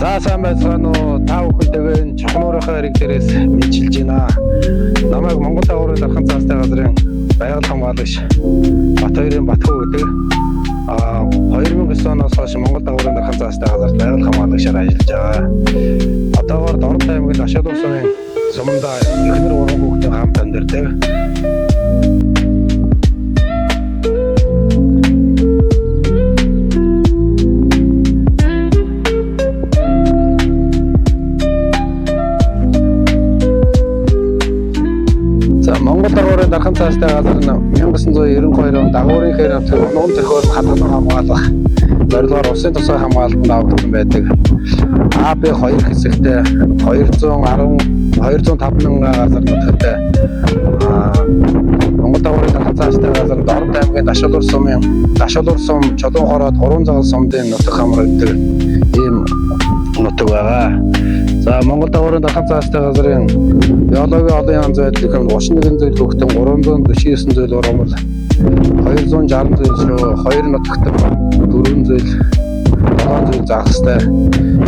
За сайн байцгаана уу? Та бүхэндээ Чухнуурынхаа хэрэг дээрээс мэдчилж байна. Намайг Монгол дагуурын дархан цаастай газрын байгаль хамгаалагч Батбаярын Батхуу гэдэг. 2009 оноос хойш Монгол дагуурын дархан цаастай газарт байгаль хамгаалагчаар ажиллаж байгаа. Одоогоор Дорнот аймгийн Дашаалуу сумын суманда эхнэр 3 хүүхэдтэй хамт амьдардаг. Монгол дагуурын дархан цаастай газар нь 1992 онд дагуурын хэр авдаг нуун төрхөөр хадгалан хамгаалах зорилгоор улсын тусгай хамгаалтанд авдаг байдаг. АБ 2 хэсэгтэй 205 мянган газар нутагтай Монгол дагуурын дархан цаастай газар Дорнот аймгийн Дашаалуу сум Чулуун хороод 3 цагаан сумдын нутаг хамрагддаг ийм нутаг байгаа. За Монгол дагуурын дархан цаастай газрын биологийн олон янз байдлын 31 зүйл хөгтөн 349 зүйл ургамал 260 зүйл шүү 2 нутагт 4 зүйл 7 зүйл загастай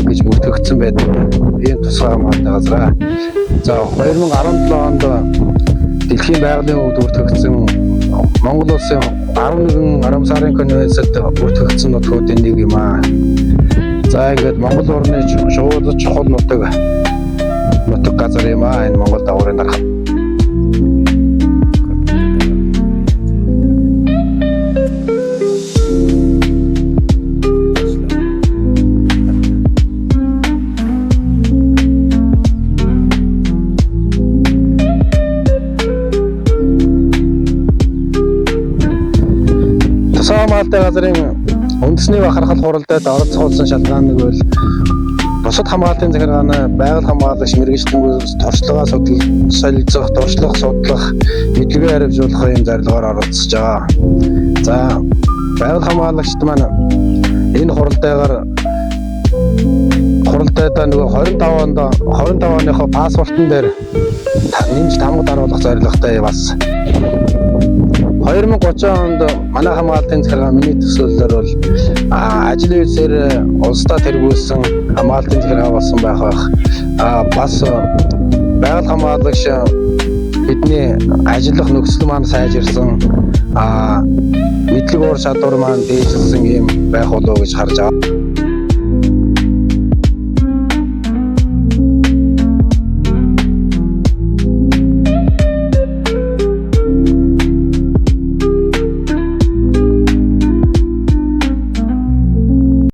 гэж бүртгэгдсэн байдаг. Ийм тусгай хамгаалалтын газар. За 2017 онд Дэлхийн байгалийн өвд бүртгэгдсэн Монгол улсын 11 арам сарын конвенцэд бүртгэгдсэн нутгуудын нэг юм аа. За ингээд Монгол орны шууд чухал нутаг газар юм аа энэ Монгол дагуурын дархан. Тусгай хамгаалалтын газрын үндэсний бахархал хуралдаад оролцуулсан шалгааныг бол бусад хамгаалтын захиргааны байгаль хамгаалагч мэргэжлэнгээс туршлагаа солилцох, туршлага судлах, мэдлэгээ хариуцуулах юм зорилгоор оролцож байгаа. За байгаль хамгаалагчд маань энэ хуралдаагаар нөгөө 25 оныхоо паспортон дээр нэмж тамга даруулах зорилготой бас 2030 онд манай хамгаалтын захиргааны миний төсөөллөөр бол ажлын үеэр улсдаа тэргүүлсэн хамгаалтын захиргаа болсон байх. Бас байгаль хамгаалагч бидний ажиллах нөхцөл маань сайжирсан, мэдлэг уур чадвар маань дээшилсэн юм байх болов уу гэж харж байгаа.